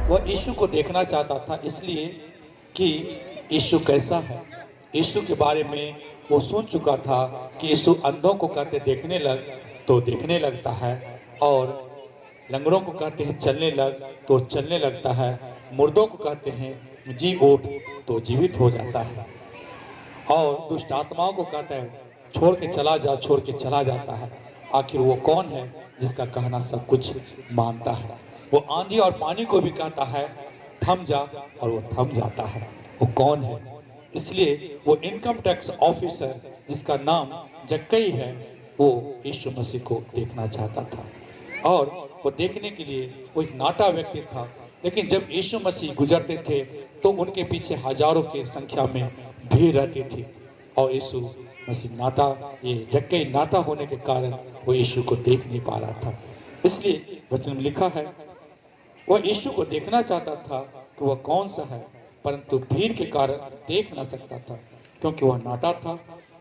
वह यीशु को देखना चाहता था, इसलिए कि यीशु कैसा है। यीशु के बारे में वो सुन चुका था कि यीशु अंधों को कहते देखने लग तो देखने लगता है, और लंगड़ों को कहते हैं चलने लग तो चलने लगता है, मुर्दों को कहते हैं जी उठ तो जीवित हो जाता है, और दुष्ट आत्माओं को कहता है छोड़ के चला जा, छोड़ के चला जाता है। आखिर वो कौन है जिसका कहना सब कुछ मानता है। वो आंधी और पानी को भी कहता है थम जा, और वो थम जाता है। वो कौन है? इसलिए वो इनकम टैक्स ऑफिसर जिसका नाम जक्कई है, वो यीशु मसीह को देखना चाहता था, और वो देखने के लिए वो एक नाटा व्यक्ति था। लेकिन जब यीशु मसीह गुजरते थे तो उनके पीछे हजारों की संख्या में भीड़ रहती थी, और यीशु मसीह नाटा, ये जक्कई नाटा होने के कारण वो यीशु को देख नहीं पा रहा था। इसलिए वचन में लिखा है वह यीशु को देखना चाहता था कि वह कौन सा है, परंतु भीड़ के कारण देख ना सकता था क्योंकि वह नाटा था।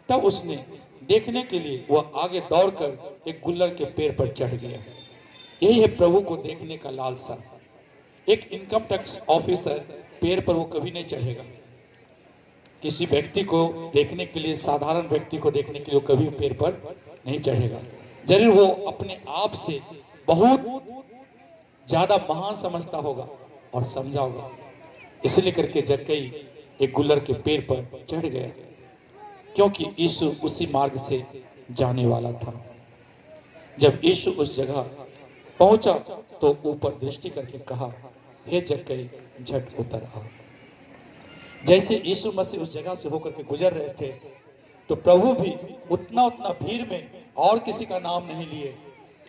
तब उसने देखने के लिए वह आगे दौड़कर एक गुल्लर के पेड़ पर चढ़ गया। यही है प्रभु को देखने का लालसा। एक इनकम टैक्स ऑफिसर पेड़ पर वो कभी नहीं चढ़ेगा। किसी व्यक्ति को देखने के लिए, साधारण व्यक्ति को देखने के लिए वो कभी पेड़ पर नहीं चढ़ेगा। जरूर वो अपने आप से बहुत ज्यादा महान समझता होगा और समझा होगा, इसलिए करके जक्कई एक गुल्लर के पेड़ पर चढ़ गया, क्योंकि यीशु उसी मार्ग से जाने वाला था। जब यीशु उस जगह पहुंचा तो ऊपर दृष्टि करके कहा, हे जक्कई झट उतर आ। जैसे यीशु मसीह उस जगह से होकर के गुजर रहे थे तो प्रभु भी उतना भीड़ में और किसी का नाम नहीं लिए,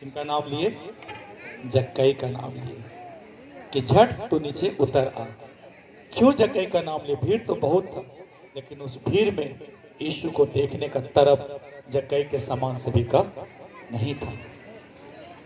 किनका नाम लिए? जक्कई का नाम लिए कि झट तो नीचे उतर आ। क्यों जक्कई का नाम लिए? भीड़ तो बहुत था, लेकिन उस भीड़ में यीशु को देखने का तरफ जक्कई के समान सभी का नहीं था।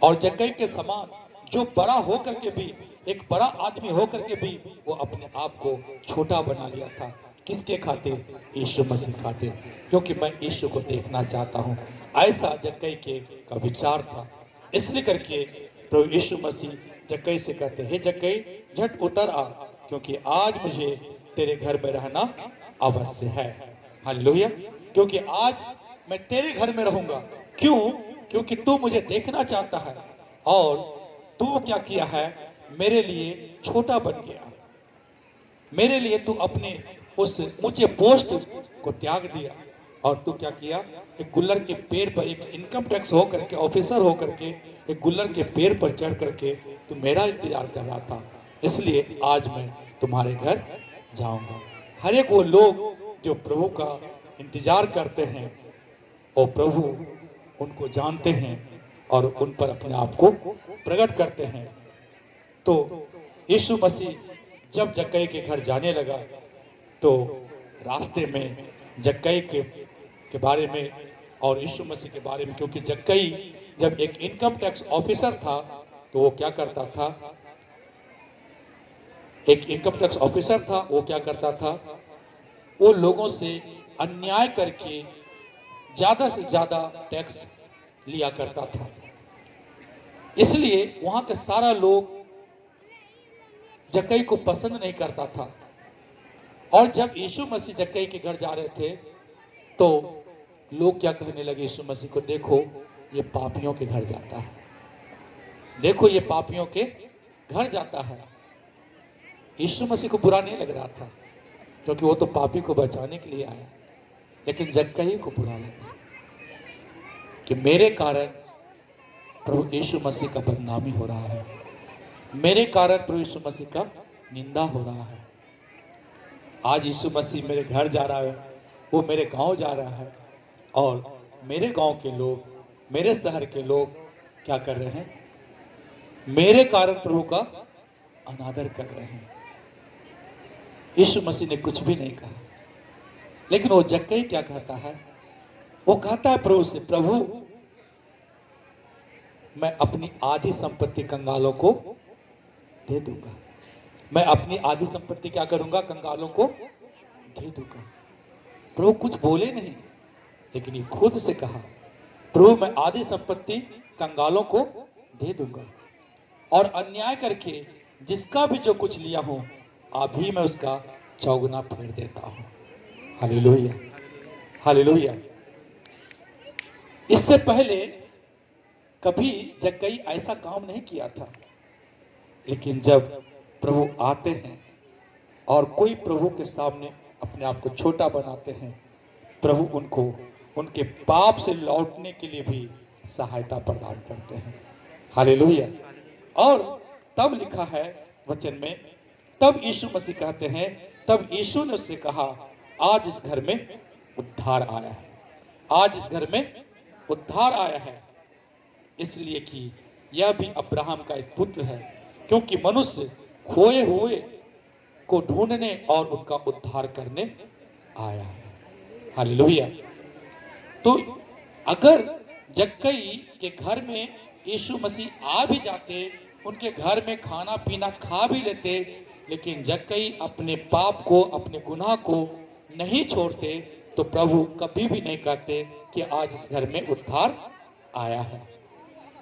और जक्कई के समान जो बड़ा होकर के भी, एक बड़ा आदमी होकर के भी वो अपने आप को छोटा बना लिया था। किसके खातिर? यीशु मसीह खातिर, क्योंकि मैं यीशु को देखना चाहता हूँ, ऐसा जक्कई के का विचार था। इसलिए करके प्रभु यीशु मसीह जक्कई से कहते, हे जक्कई झट उतर आ, क्योंकि आज मुझे तेरे घर में रहना अवश्य है। हालेलुया। क्योंकि आज मैं तेरे घर में रहूंगा। क्यों? क्योंकि तू मुझे देखना चाहता है, और तू क्या किया है? मेरे लिए छोटा बन गया। मेरे लिए तू अपने उस ऊंचे पोस्ट को त्याग दिया, और तू क्या किया? एक गुल्लर के पेड़ पर, एक इनकम टैक्स होकर के ऑफिसर होकर के एक गुल्लर के पेड़ पर चढ़ करके तू मेरा इंतजार कर रहा था। इसलिए आज मैं तुम्हारे घर जाऊंगा। हर एक वो लोग जो प्रभु का इंतजार करते हैं, और प्रभु उनको जानते हैं और उन पर अपने आप को प्रकट करते हैं। तो यीशु मसीह जब जक्कई के घर जाने लगा तो रास्ते में जक्कई के बारे में और यीशु मसीह के बारे में, क्योंकि जक्कई जब एक इनकम टैक्स ऑफिसर था तो वो क्या करता था? एक इनकम टैक्स ऑफिसर था, वो क्या करता था? वो लोगों से अन्याय करके ज्यादा से ज्यादा टैक्स लिया करता था। इसलिए वहां के सारा लोग जक्कई को पसंद नहीं करता था। और जब यीशु मसीह जक्कई के घर जा रहे थे तो लोग क्या कहने लगे यीशु मसीह को, देखो ये पापियों के घर जाता है, देखो ये पापियों के घर जाता है। यीशु मसीह को बुरा नहीं लग रहा था, क्योंकि वो तो पापी को बचाने के लिए आया। लेकिन जक्कई को बुरा लगा कि मेरे कारण प्रभु यीशु मसीह का बदनामी हो रहा है, मेरे कारण प्रभु यीशु मसीह का निंदा हो रहा है। आज यीशु मसीह मेरे घर जा रहा है, वो मेरे गांव जा रहा है, और मेरे गांव के लोग, मेरे शहर के लोग क्या कर रहे हैं? मेरे कारण प्रभु का अनादर कर रहे हैं। यीशु मसीह ने कुछ भी नहीं कहा, लेकिन वो जक्कई क्या कहता है? वो कहता है प्रभु से, प्रभु मैं अपनी आधी संपत्ति कंगालों को दे दूंगा। मैं अपनी आधी संपत्ति क्या करूंगा? कंगालों को दे दूंगा। प्रभु कुछ बोले नहीं, लेकिन ये खुद से कहा, प्रभु मैं आधी संपत्ति कंगालों को दे दूंगा, और अन्याय करके जिसका भी जो कुछ लिया हूं अभी मैं उसका चौगुना फेर देता हूं। Hallelujah, hallelujah. इससे पहले कभी जक्कई ऐसा काम नहीं किया था, लेकिन जब प्रभु आते हैं और कोई प्रभु के सामने अपने आप को छोटा बनाते हैं, प्रभु उनको उनके पाप से लौटने के लिए भी सहायता प्रदान करते हैं। हालेलुया। और तब लिखा है वचन में, तब यीशु मसीह कहते हैं, तब यीशु ने उससे कहा, आज इस घर में उद्धार आया है, आज इस घर में उद्धार आया है, इसलिए कि यह भी अब्राहम का एक पुत्र है, क्योंकि मनुष्य खोए हुए को ढूंढने और उनका उद्धार करने आया है। हालेलुया। तो अगर जक्कई के घर में यीशु मसीह आ भी जाते, उनके घर में खाना पीना खा भी लेते, लेकिन जक्कई अपने पाप को, अपने गुनाह को नहीं छोड़ते, तो प्रभु कभी भी नहीं कहते कि आज इस घर में उद्धार आया है।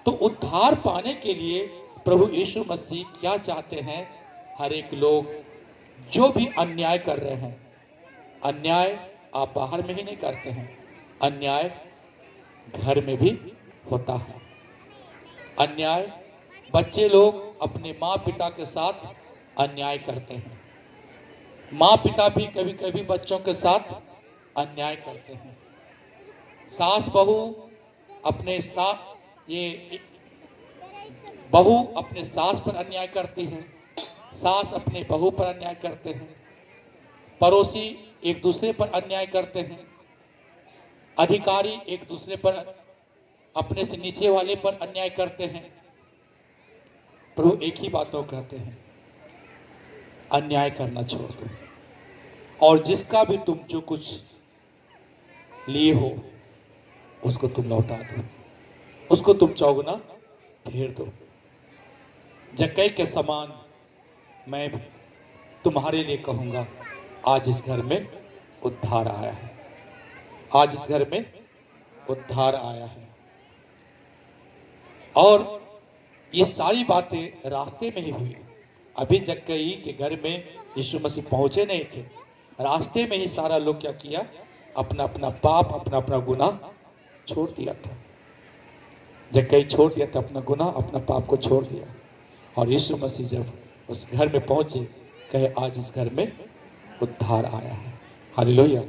तो उद्धार पाने के लिए प्रभु यीशु मसीह क्या चाहते हैं? हर एक लोग जो भी अन्याय कर रहे हैं, अन्याय आप बाहर में ही नहीं करते हैं, अन्याय घर में भी होता है। अन्याय बच्चे लोग अपने माँ पिता के साथ अन्याय करते हैं, माँ पिता भी कभी कभी बच्चों के साथ अन्याय करते हैं। सास बहू अपने साथ, ये बहू अपने सास पर अन्याय करती है, सास अपने बहू पर अन्याय करते हैं, पड़ोसी एक दूसरे पर अन्याय करते हैं, अधिकारी एक दूसरे पर, अपने से नीचे वाले पर अन्याय करते हैं। प्रभु एक ही बातों कहते हैं, अन्याय करना छोड़ दो, और जिसका भी तुम जो कुछ लिए हो उसको तुम लौटा दो, उसको तुम चौगुना फेर दो। जक्कई के समान मैं तुम्हारे लिए कहूंगा, आज इस घर में उद्धार आया है, आज इस घर में उद्धार आया है। और ये सारी बातें रास्ते में ही हुई। अभी जक्कई के घर में यीशु मसीह पहुंचे नहीं थे, रास्ते में ही सारा लोग क्या किया, अपना अपना पाप, अपना अपना गुनाह छोड़ दिया था। जक्कई छोड़ दिया था अपना गुनाह, अपना पाप को छोड़ दिया, और यीशु मसीह जब उस घर में पहुंचे, कहे आज इस घर में उद्धार आया है। हालेलुया।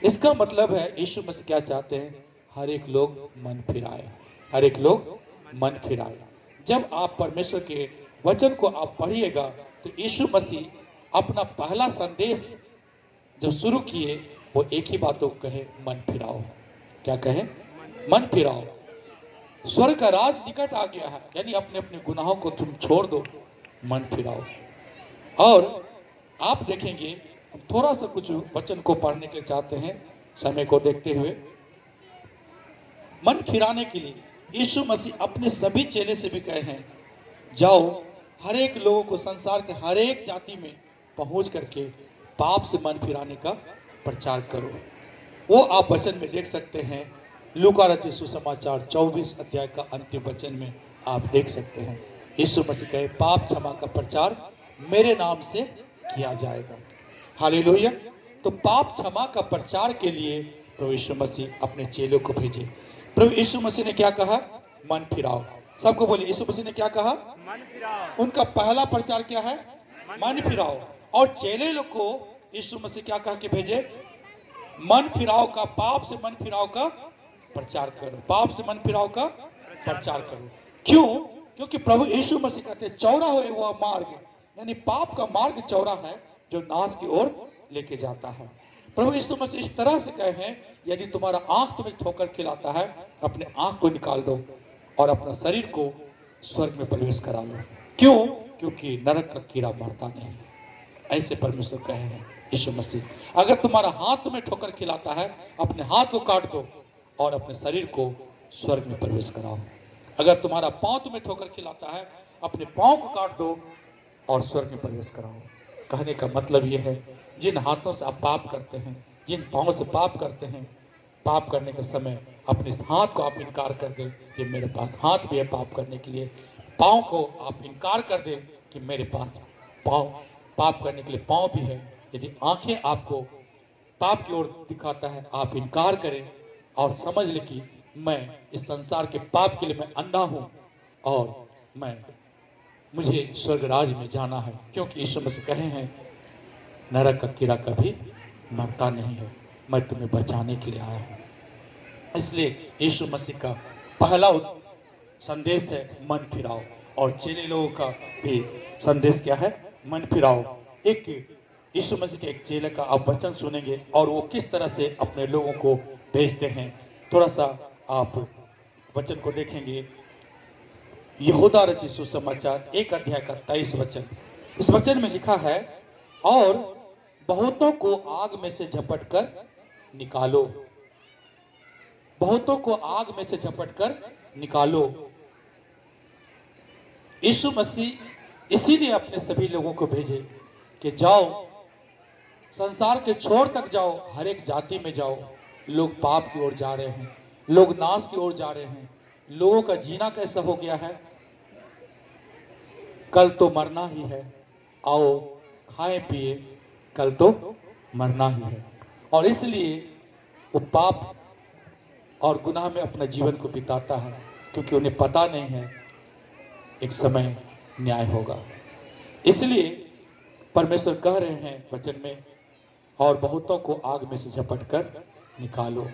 इसका मतलब है यीशु मसीह क्या चाहते हैं? हर एक लोग मन फिराए, हर एक लोग मन फिराए। जब आप परमेश्वर के वचन को आप पढ़िएगा, तो यीशु मसीह अपना पहला संदेश जब शुरू किए, वो एक ही बात को कहे, मन फिराओ। क्या कहे? मन फिराओ, स्वर्ग का राज निकट आ गया है, यानी अपने अपने गुनाहों को तुम छोड़ दो, मन फिराओ। और आप देखेंगे, हम थोड़ा सा कुछ वचन को पढ़ने के लिए चाहते हैं, समय को देखते हुए। मन फिराने के लिए यीशु मसीह अपने सभी चेले से भी कहे हैं, जाओ हर एक लोगों को, संसार के हर एक जाति में पहुंच करके पाप से मन फिराने का प्रचार करो। वो आप वचन में देख सकते हैं, लूका रचित सुसमाचार 24 अध्याय का अंतिम वचन में आप देख सकते हैं। यीशु मसीह कहे, पाप क्षमा का प्रचार मेरे नाम से किया जाएगा। हालेलुया। तो पाप क्षमा का प्रचार के लिए प्रभु यीशु मसीह अपने चेलों को भेजे। प्रभु यीशु मसीह ने क्या कहा? मन फिराओ। सबको बोलिए, यीशु मसीह ने क्या कहा? मन फिराओ। उनका पहला प्रचार क्या है? मन फिराओ। और चेले लोग को यीशु मसीह क्या कहा कि भेजे? मन फिराओ का, पाप से मन फिराओ का प्रचार करो, पाप से मन फिराओ का प्रचार करो। क्यों? क्योंकि प्रभु यीशु मसीह कहते, चौड़ा हुए हुआ मार्ग, यानी पाप का मार्ग चौड़ा है जो नाश की ओर लेके जाता है। प्रभु यीशु मसीह इस तरह से कहे हैं, यदि तुम्हारा आंख तुम्हें ठोकर खिलाता है, अपने आंख को निकाल दो और अपना शरीर को स्वर्ग में प्रवेश करा लो। क्यों? क्योंकि नरक का कीड़ा मरता नहीं। ऐसे परमेश्वर कहे हैं यीशु मसीह। अगर तुम्हारा हाथ तुम्हें ठोकर खिलाता है, अपने हाथ को काट दो और अपने शरीर को स्वर्ग में प्रवेश कराओ। अगर तुम्हारा पांव तुम्हें ठोकर खिलाता है, अपने पांव को काट दो और स्वर्ग में प्रवेश कराओ। कहने का मतलब यह है, जिन हाथों से आप पाप करते हैं, जिन पांवों से पाप करते हैं, पाप करने के समय अपने हाथ को आप इनकार कर दें कि मेरे पास हाथ भी है पाप करने के लिए, पांव को आप इनकार कर दें कि मेरे पास पाँव, पाप करने के लिए पाँव भी है। यदि आंखें आपको पाप की ओर दिखाता है, आप इनकार करें और समझ लें कि मैं इस संसार के पाप के लिए मैं अंधा हूं और मुझे स्वर्ग राज में जाना है, क्योंकि यीशु मसीह कहे हैं नरक का कीड़ा कभी मरता नहीं है, मैं तुम्हें बचाने के लिए आया हूं। इसलिए यीशु मसीह का पहला संदेश है मन फिराओ, और चेले लोगों का भी संदेश क्या है? मन फिराओ। एक यीशु मसीह के एक चेले का आप वचन सुनेंगे और वो किस तरह से अपने लोगों को भेजते हैं। थोड़ा सा आप वचन को देखेंगे। यहूदा रचित सुसमाचार 1 अध्याय का 23 वचन। इस वचन में लिखा है, और बहुतों को आग में से झपट कर निकालो, बहुतों को आग में से झपट कर निकालो। यीशु मसीह इसीलिए अपने सभी लोगों को भेजे कि जाओ, संसार के छोर तक जाओ, हर एक जाति में जाओ। लोग पाप की ओर जा रहे हैं, लोग नाश की ओर जा रहे हैं। लोगों का जीना कैसा हो गया है? कल तो मरना ही है, आओ खाएं पिए, कल तो मरना ही है। और इसलिए वो पाप और गुनाह में अपना जीवन को बिताता है, क्योंकि उन्हें पता नहीं है एक समय न्याय होगा। इसलिए परमेश्वर कह रहे हैं वचन में, और बहुतों को आग में से झपट कर निकालो।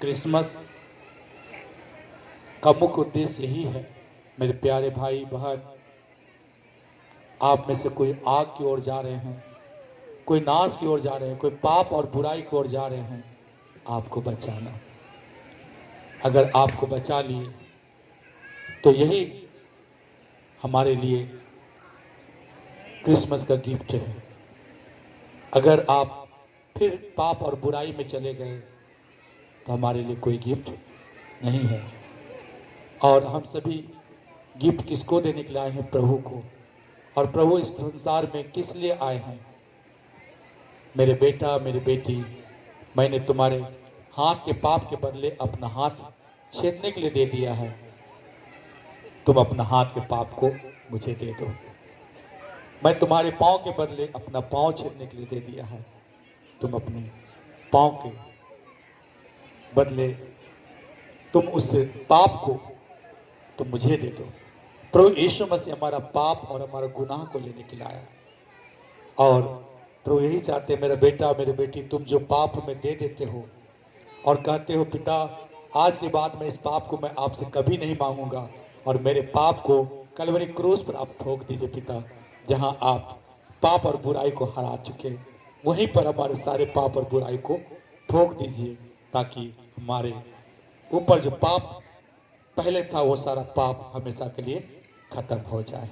क्रिसमस का मुख्य उद्देश्य यही है मेरे प्यारे भाई बहन। आप में से कोई आग की ओर जा रहे हैं, कोई नाश की ओर जा रहे हैं, कोई पाप और बुराई की ओर जा रहे हैं। आपको बचाना, अगर आपको बचा लिए तो यही हमारे लिए क्रिसमस का गिफ्ट है। अगर आप फिर पाप और बुराई में चले गए तो हमारे लिए कोई गिफ्ट नहीं है। और हम सभी गिफ्ट किसको देने के लिए आए हैं? प्रभु को। और प्रभु इस संसार में किस लिए आए हैं? मेरे बेटा, मेरी बेटी, मैंने तुम्हारे हाथ के पाप के बदले अपना हाथ छेदने के लिए दे दिया है, तुम अपना हाथ के पाप को मुझे दे दो। मैं तुम्हारे पाँव के बदले अपना पाँव छेदने के लिए दे दिया है, तुम अपने पाँव के बदले तुम उस पाप को तुम मुझे दे दो। प्रभु यीशु मसीह हमारा पाप और हमारा गुनाह को लेने के लिए आया। और प्रभु यही चाहते, मेरा बेटा, मेरी बेटी, तुम जो पाप में दे देते हो और कहते हो पिता आज के बाद मैं इस पाप को मैं आपसे कभी नहीं मांगूंगा, और मेरे पाप को कलवरी क्रूस पर आप ठोक दीजिए पिता, जहां आप पाप और बुराई को हरा चुके, वहीं पर हमारे सारे पाप और बुराई को ठोक दीजिए, ताकि हमारे ऊपर जो पाप पहले था वो सारा पाप हमेशा के लिए खत्म हो जाए।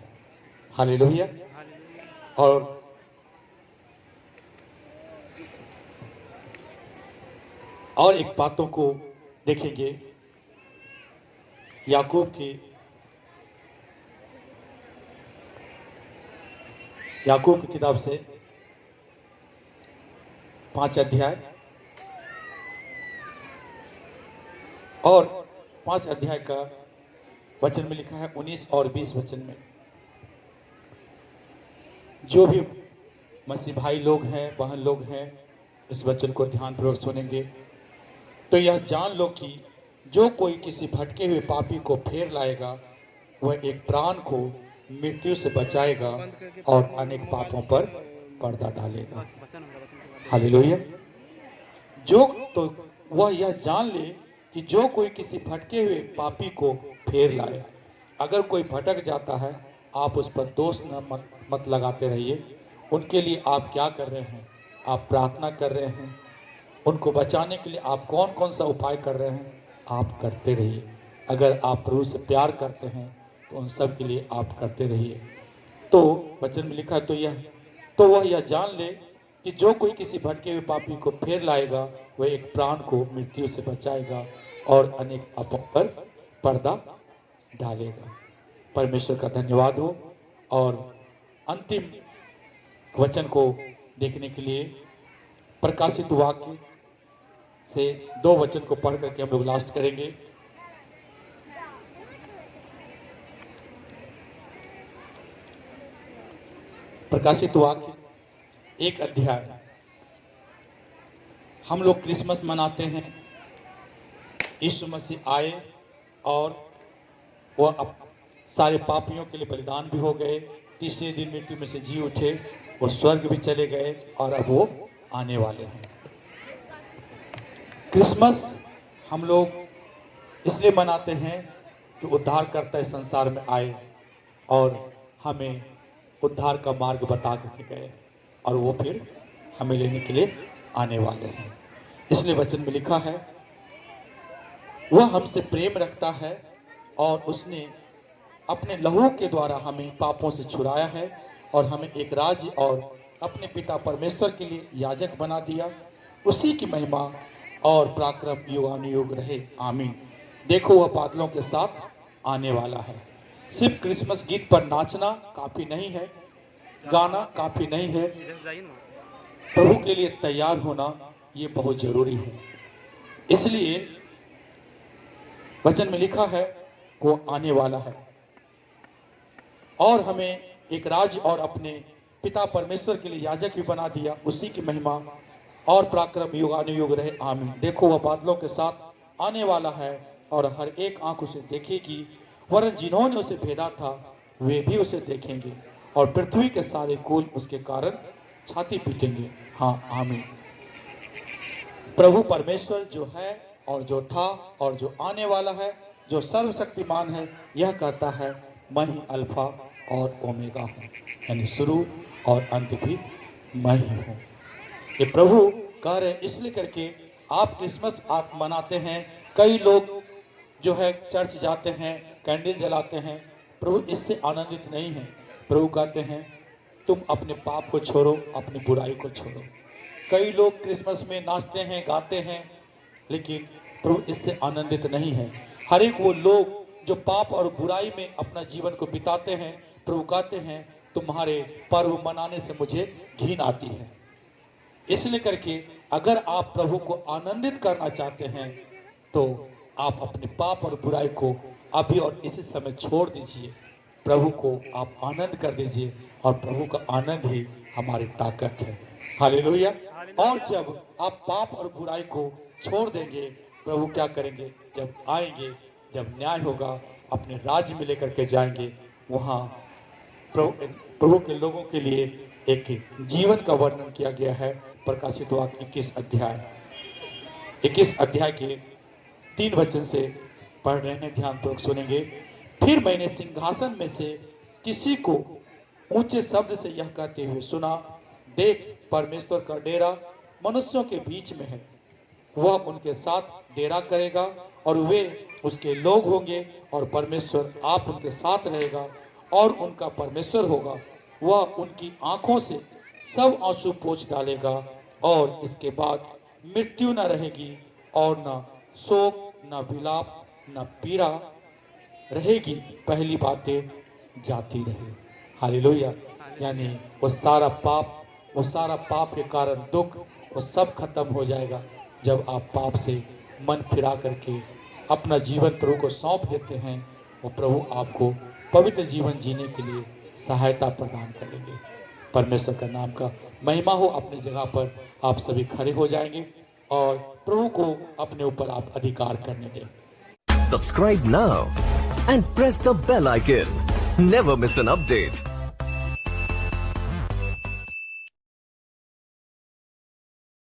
हालेलुया। और एक बातों को देखेंगे याकूब की किताब से 5 अध्याय और 5 अध्याय का वचन में लिखा है 19 और 20 वचन में। जो भी मसीह भाई लोग हैं, बहन लोग हैं, इस वचन को ध्यानपूर्वक सुनेंगे तो यह जान लो कि जो कोई किसी भटके हुए पापी को फेर लाएगा, वह एक प्राण को मृत्यु से बचाएगा और अनेक पापों पर पर्दा डालेगा। हालेलुया। तो वह यह जान ले कि जो कोई किसी भटके हुए पापी को फेर लाए। अगर कोई भटक जाता है, आप उस पर दोष मत लगाते रहिए। उनके लिए आप क्या कर रहे हैं? आप प्रार्थना कर रहे हैं। उनको बचाने के लिए आप कौन कौन सा उपाय कर रहे हैं? आप करते रहिए। अगर आप प्रभु से प्यार करते हैं तो उन सब के लिए आप करते रहिए। तो वचन में लिखा तो वह यह जान ले कि जो कोई किसी भटके हुए पापी को फेर लाएगा, वह एक प्राण को मृत्यु से बचाएगा और अनेक पापों पर पर्दा डालेगा। परमेश्वर का धन्यवाद हो। और अंतिम वचन को देखने के लिए प्रकाशित वाक्य से 2 वचन को पढ़ करके हम लोग लास्ट करेंगे। प्रकाशित वाक्य 1 अध्याय। हम लोग क्रिसमस मनाते हैं। यीशु मसीह आए और वह सारे पापियों के लिए बलिदान भी हो गए, तीसरे दिन मृत्यु में से जी उठे, वो स्वर्ग भी चले गए और अब वो आने वाले हैं। क्रिसमस हम लोग इसलिए मनाते हैं कि उद्धारकर्ता इस संसार में आए और हमें उद्धार का मार्ग बता के गए और वो फिर हमें लेने के लिए आने वाले हैं। इसलिए वचन में लिखा है, वह हमसे प्रेम रखता है और उसने अपने लहू के द्वारा हमें पापों से छुड़ाया है और हमें एक राज्य और अपने पिता परमेश्वर के लिए याजक बना दिया। उसी की महिमा और पराक्रम युगानुयुग रहे, आमीन। देखो वह बादलों के साथ आने वाला है। सिर्फ क्रिसमस गीत पर नाचना काफी नहीं है, गाना काफी नहीं है, प्रभु के लिए तैयार होना ये बहुत जरूरी है। इसलिए वचन में लिखा है वो आने वाला है और हमें एक राज्य और अपने पिता परमेश्वर के लिए याजक भी बना दिया। उसी की महिमा और पराक्रम युगानुयुग रहे, आमीन। देखो वह बादलों के साथ आने वाला है और हर एक आंख उसे देखेगी, वरन जिन्होंने उसे भेदा था वे भी उसे देखेंगे और पृथ्वी के सारे कुल उसके कारण छाती पीटेंगे। हाँ, आमीन। प्रभु परमेश्वर जो है और जो था और जो आने वाला है, जो सर्वशक्तिमान है, यह कहता है मैं ही अल्फा और ओमेगा हूँ, यानी शुरू और अंत भी मैं ही हूँ। ये प्रभु कह रहे, इसलिए करके आप क्रिसमस आप मनाते हैं। कई लोग जो है चर्च जाते हैं, कैंडल जलाते हैं, प्रभु इससे आनंदित नहीं है। प्रभु कहते हैं तुम अपने पाप को छोड़ो, अपनी बुराई को छोड़ो। कई लोग क्रिसमस में नाचते हैं, गाते हैं, लेकिन प्रभु इससे आनंदित नहीं है। हर एक वो लोग जो पाप और बुराई में अपना जीवन को बिताते हैं, प्रभु कहते हैं तुम्हारे पर्व मनाने से मुझे घिन आती है। इसलिए करके अगर आप प्रभु को आनंदित करना चाहते हैं तो आप अपने पाप और बुराई को अभी और इसी समय छोड़ दीजिए, प्रभु को आप आनंद कर दीजिए और प्रभु का आनंद ही हमारी ताकत है। हालेलुया। और जब आप पाप और बुराई को छोड़ देंगे, प्रभु क्या करेंगे? जब आएंगे, जब न्याय होगा, अपने राज्य में लेकर के जाएंगे, वहाँ प्रभु के लोगों के लिए एक जीवन का वर्णन किया गया है। प्रकाशित वाक्य 21 अध्याय के 3 वचन से पढ़ रहे हैं, ध्यानपूर्वक सुनेंगे। फिर मैंने सिंहासन में से किसी को ऊंचे शब्द से यह कहते हुए सुना, देख परमेश्वर का डेरा मनुष्यों के बीच में है, वह उनके साथ डेरा करेगा और वे उसके लोग होंगे और परमेश्वर आप उनके साथ रहेगा और उनका परमेश्वर होगा। वह उनकी आंखों से सब आंसू पोंछ डालेगा और इसके बाद मृत्यु न रहेगी और न शोक, न विलाप, न पीड़ा रहेगी, पहली बातें जाती रहे। हालेलुया। यानी वो सारा पाप के कारण दुख, वो सब खत्म हो जाएगा जब आप पाप से मन फिरा करके अपना जीवन प्रभु को सौंप देते हैं। वो प्रभु आपको पवित्र जीवन जीने के लिए सहायता प्रदान करेंगे। परमेश्वर का नाम का महिमा हो। अपनी जगह पर आप सभी खड़े हो जाएंगे और प्रभु को अपने ऊपर आप अधिकार करने दें। Subscribe now and press the bell icon. Never miss an update.